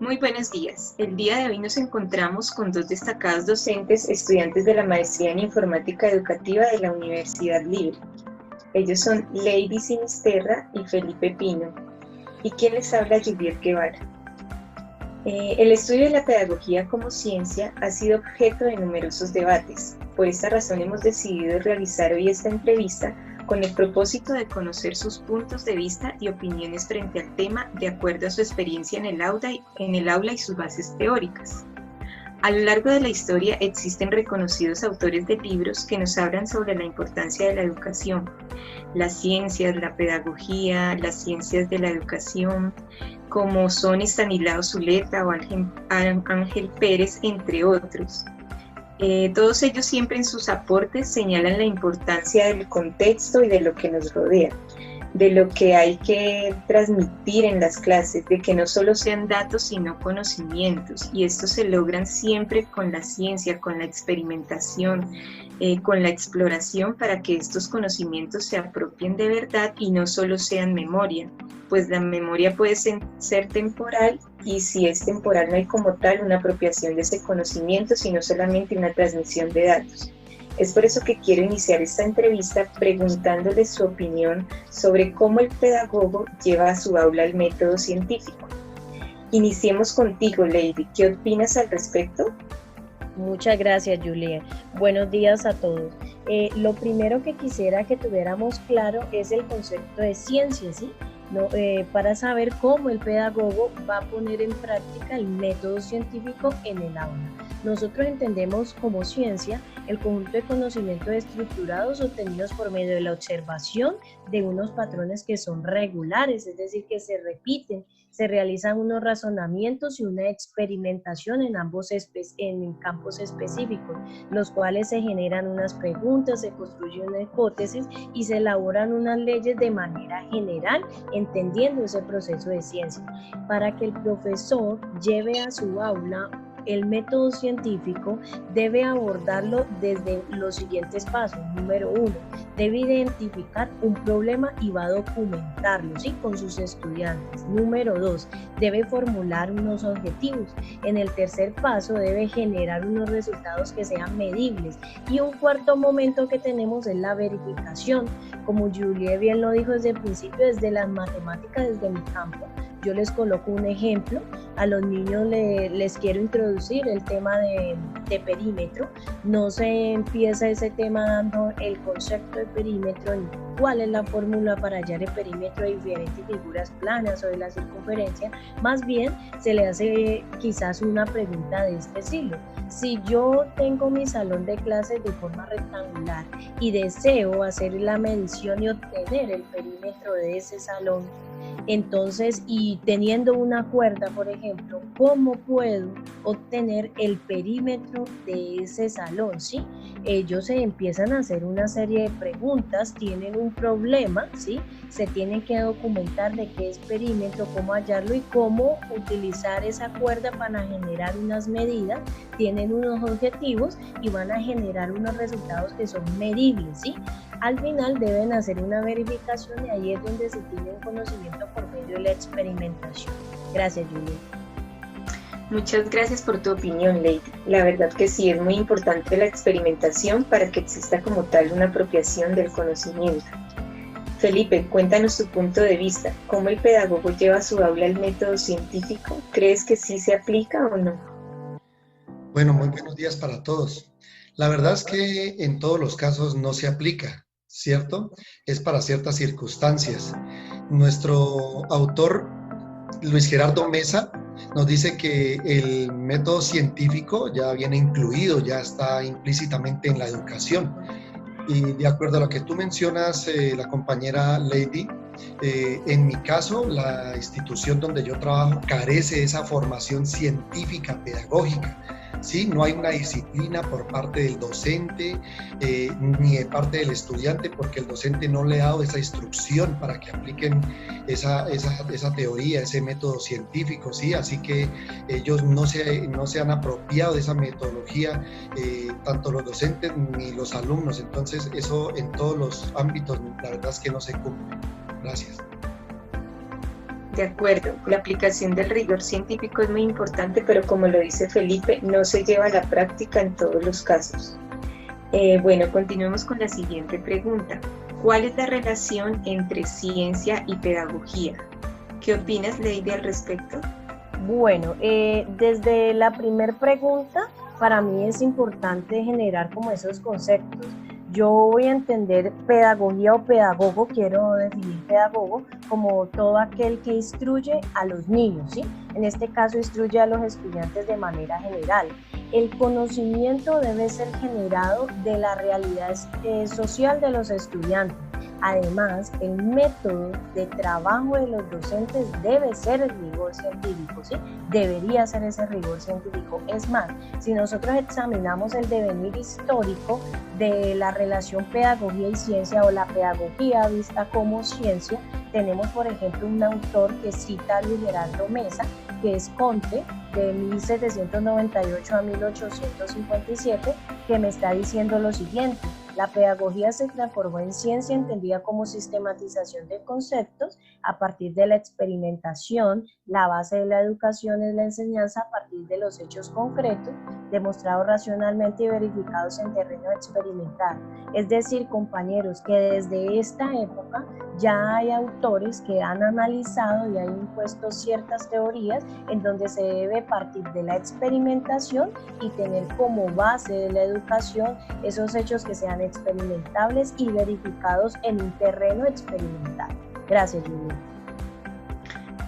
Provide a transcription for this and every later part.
Muy buenos días. El día de hoy nos encontramos con dos destacados docentes, estudiantes de la Maestría en Informática Educativa de la Universidad Libre. Ellos son Lady Sinisterra y Felipe Pino. ¿Y quién les habla? Juliet Guevara. El estudio de la pedagogía como ciencia ha sido objeto de numerosos debates. Por esta razón hemos decidido realizar hoy esta entrevista con el propósito de conocer sus puntos de vista y opiniones frente al tema de acuerdo a su experiencia en el aula y sus bases teóricas. A lo largo de la historia existen reconocidos autores de libros que nos hablan sobre la importancia de la educación, las ciencias, la pedagogía, las ciencias de la educación, como son Estanislao Zuleta o Ángel Pérez, entre otros. Todos ellos siempre en sus aportes señalan la importancia del contexto y de lo que nos rodea, de lo que hay que transmitir en las clases, de que no solo sean datos sino conocimientos, y estos se logran siempre con la ciencia, con la experimentación, con la exploración, para que estos conocimientos se apropien de verdad y no solo sean memoria, pues la memoria puede ser temporal, y si es temporal no hay como tal una apropiación de ese conocimiento, sino solamente una transmisión de datos. Es por eso que quiero iniciar esta entrevista preguntándoles su opinión sobre cómo el pedagogo lleva a su aula el método científico. Iniciemos contigo, Lady. ¿Qué opinas al respecto? Muchas gracias, Juliet. Buenos días a todos. Lo primero que quisiera que tuviéramos claro es el concepto de ciencia, ¿sí? Para saber cómo el pedagogo va a poner en práctica el método científico en el aula. Nosotros entendemos como ciencia el conjunto de conocimientos estructurados obtenidos por medio de la observación de unos patrones que son regulares, es decir, que se repiten, se realizan unos razonamientos y una experimentación en en campos específicos, los cuales se generan unas preguntas, se construye una hipótesis y se elaboran unas leyes de manera general, entendiendo ese proceso de ciencia. Para que el profesor lleve a su aula el método científico, debe abordarlo desde los siguientes pasos. Número 1, debe identificar un problema y va a documentarlo, ¿sí?, con sus estudiantes. Número 2, debe formular unos objetivos. En el tercer paso, debe generar unos resultados que sean medibles. Y un cuarto momento que tenemos es la verificación. Como Juliet bien lo dijo desde el principio, desde las matemáticas, desde mi campo, yo les coloco un ejemplo. A los niños les quiero introducir el tema de perímetro. No se empieza ese tema dando el concepto de perímetro ni cuál es la fórmula para hallar el perímetro de diferentes figuras planas o de la circunferencia. Más bien se le hace quizás una pregunta de este estilo. Si yo tengo mi salón de clases de forma rectangular y deseo hacer la medición y obtener el perímetro de ese salón, entonces, y teniendo una cuerda, por ejemplo, ¿cómo puedo obtener el perímetro de ese salón? ¿Sí? Ellos se empiezan a hacer una serie de preguntas, tienen un problema, ¿sí? Se tienen que documentar de qué es perímetro, cómo hallarlo y cómo utilizar esa cuerda para generar unas medidas, tienen unos objetivos y van a generar unos resultados que son medibles, ¿sí? Al final deben hacer una verificación y ahí es donde se tiene un conocimiento por medio de la experimentación. Gracias, Juliet. Muchas gracias por tu opinión, Lady. La verdad que sí, es muy importante la experimentación para que exista como tal una apropiación del conocimiento. Felipe, cuéntanos tu punto de vista. ¿Cómo el pedagogo lleva a su aula el método científico? ¿Crees que sí se aplica o no? Bueno, muy buenos días para todos. La verdad es que en todos los casos no se aplica, ¿cierto? Es para ciertas circunstancias. Nuestro autor, Luis Gerardo Mesa, nos dice que el método científico ya viene incluido, ya está implícitamente en la educación. Y de acuerdo a lo que tú mencionas, la compañera Lady, en mi caso, la institución donde yo trabajo carece de esa formación científica, pedagógica. ¿Sí? No hay una disciplina por parte del docente ni de parte del estudiante, porque el docente no le ha dado esa instrucción para que apliquen esa teoría, ese método científico, ¿sí? Así que ellos no se han apropiado de esa metodología, tanto los docentes ni los alumnos. Entonces eso en todos los ámbitos, la verdad es que no se cumple. Gracias. De acuerdo, la aplicación del rigor científico es muy importante, pero como lo dice Felipe, no se lleva a la práctica en todos los casos. Bueno, continuemos con la siguiente pregunta. ¿Cuál es la relación entre ciencia y pedagogía? ¿Qué opinas, Lady, al respecto? Bueno, desde la primera pregunta, para mí es importante generar como esos conceptos. Yo voy a entender pedagogía o pedagogo, quiero definir pedagogo como todo aquel que instruye a los niños, ¿sí? En este caso instruye a los estudiantes de manera general. El conocimiento debe ser generado de la realidad social de los estudiantes. Además, el método de trabajo de los docentes debe ser el rigor científico, ¿sí? Debería ser ese rigor científico. Es más, si nosotros examinamos el devenir histórico de la relación pedagogía y ciencia o la pedagogía vista como ciencia, tenemos, por ejemplo, un autor que cita a Luis Gerardo Mesa, que es Conte, de 1798 a 1857, que me está diciendo lo siguiente: la pedagogía se transformó en ciencia entendida como sistematización de conceptos a partir de la experimentación. La base de la educación es la enseñanza a partir de los hechos concretos, demostrados racionalmente y verificados en terreno experimental. Es decir, compañeros, que desde esta época ya hay autores que han analizado y han impuesto ciertas teorías en donde se debe partir de la experimentación y tener como base de la educación esos hechos que sean experimentables y verificados en un terreno experimental. Gracias, Julia.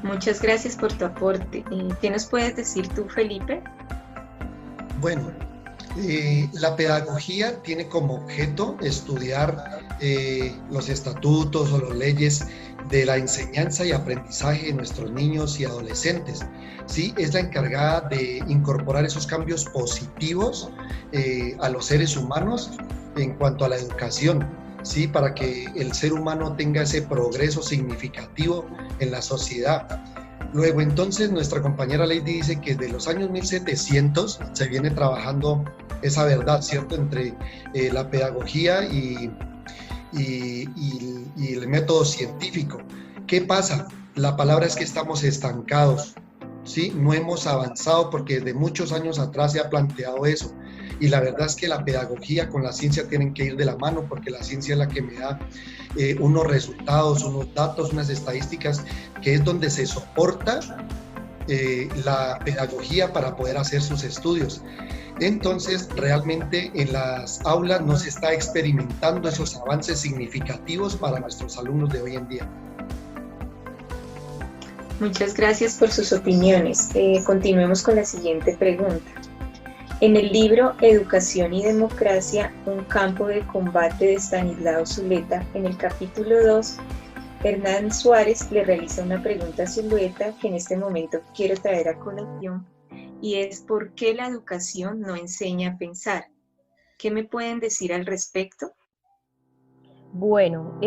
Muchas gracias por tu aporte. ¿Qué nos puedes decir tú, Felipe? Bueno, la pedagogía tiene como objeto estudiar los estatutos o las leyes de la enseñanza y aprendizaje de nuestros niños y adolescentes. ¿Sí? Es la encargada de incorporar esos cambios positivos a los seres humanos en cuanto a la educación, ¿sí? Para que el ser humano tenga ese progreso significativo en la sociedad. Luego, entonces, nuestra compañera Lady dice que desde los años 1700 se viene trabajando esa verdad, ¿cierto?, entre la pedagogía y el método científico. ¿Qué pasa? La palabra es que estamos estancados, ¿sí? No hemos avanzado porque desde muchos años atrás se ha planteado eso. Y la verdad es que la pedagogía con la ciencia tienen que ir de la mano, porque la ciencia es la que me da unos resultados, unos datos, unas estadísticas, que es donde se soporta la pedagogía para poder hacer sus estudios. Entonces, realmente en las aulas no se está experimentando esos avances significativos para nuestros alumnos de hoy en día. Muchas gracias por sus opiniones. Continuemos con la siguiente pregunta. En el libro Educación y Democracia, un campo de combate de Estanislao Zuleta, en el capítulo 2, Hernán Suárez le realiza una pregunta a Zuleta que en este momento quiero traer a colación, y es: ¿por qué la educación no enseña a pensar? ¿Qué me pueden decir al respecto? Bueno,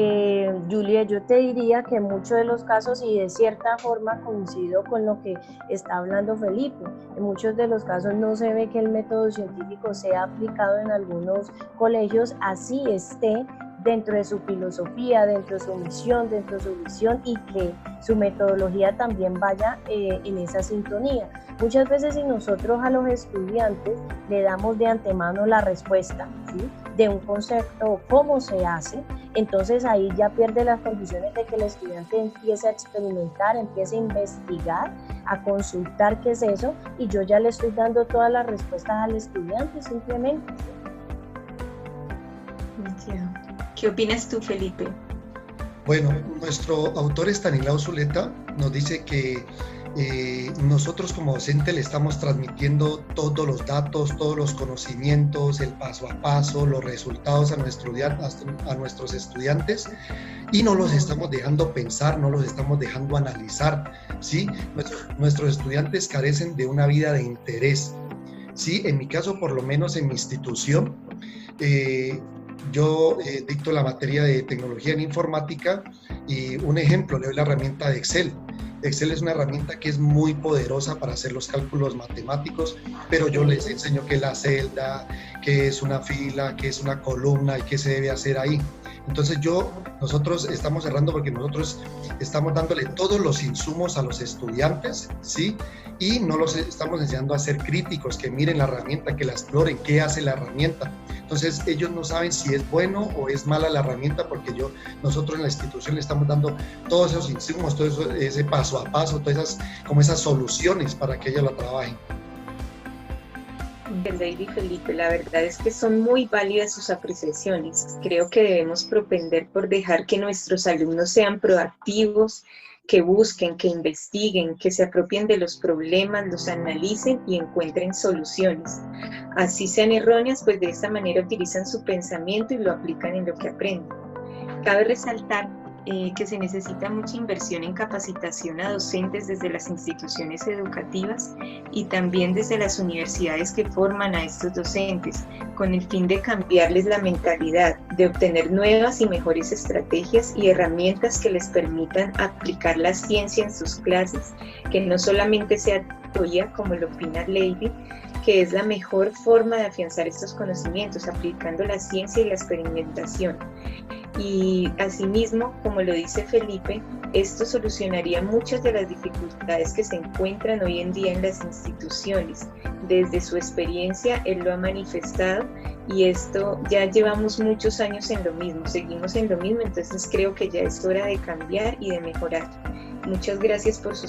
Julia, yo te diría que en muchos de los casos, y de cierta forma coincido con lo que está hablando Felipe, en muchos de los casos no se ve que el método científico sea aplicado en algunos colegios, así esté dentro de su filosofía, dentro de su misión, dentro de su visión, y que su metodología también vaya en esa sintonía. Muchas veces, si nosotros a los estudiantes le damos de antemano la respuesta, ¿sí?, de un concepto, cómo se hace, entonces ahí ya pierde las condiciones de que el estudiante empiece a experimentar, empiece a investigar, a consultar qué es eso, y yo ya le estoy dando todas las respuestas al estudiante simplemente. ¿Qué opinas tú, Felipe? Bueno, nuestro autor Estanislao Zuleta nos dice que nosotros como docentes le estamos transmitiendo todos los datos, todos los conocimientos, el paso a paso, los resultados a nuestros estudiantes, y no los estamos dejando pensar, no los estamos dejando analizar, ¿sí? Nuestros estudiantes carecen de una vida de interés, ¿sí? En mi caso, por lo menos en mi institución, yo dicto la materia de tecnología en informática, y un ejemplo, le doy la herramienta de Excel. Excel es una herramienta que es muy poderosa para hacer los cálculos matemáticos, pero yo les enseño qué es la celda, qué es una fila, qué es una columna y qué se debe hacer ahí. Entonces nosotros estamos cerrando porque nosotros estamos dándole todos los insumos a los estudiantes, ¿sí? Y no los estamos enseñando a ser críticos, que miren la herramienta, que la exploren, qué hace la herramienta. Entonces ellos no saben si es bueno o es mala la herramienta, porque nosotros en la institución le estamos dando todos esos insumos, todo eso, ese paso a paso, todas esas soluciones para que ellos la trabajen. Lady Felipe, la verdad es que son muy válidas sus apreciaciones. Creo que debemos propender por dejar que nuestros alumnos sean proactivos, que busquen, que investiguen, que se apropien de los problemas, los analicen y encuentren soluciones. Así sean erróneas, pues de esta manera utilizan su pensamiento y lo aplican en lo que aprenden. Cabe resaltar que se necesita mucha inversión en capacitación a docentes desde las instituciones educativas y también desde las universidades que forman a estos docentes, con el fin de cambiarles la mentalidad, de obtener nuevas y mejores estrategias y herramientas que les permitan aplicar la ciencia en sus clases, que no solamente sea teoría, como lo opina Lady, que es la mejor forma de afianzar estos conocimientos, aplicando la ciencia y la experimentación. Y asimismo, como lo dice Felipe, esto solucionaría muchas de las dificultades que se encuentran hoy en día en las instituciones. Desde su experiencia, él lo ha manifestado y esto ya llevamos muchos años en lo mismo, seguimos en lo mismo, entonces creo que ya es hora de cambiar y de mejorar. Muchas gracias por sus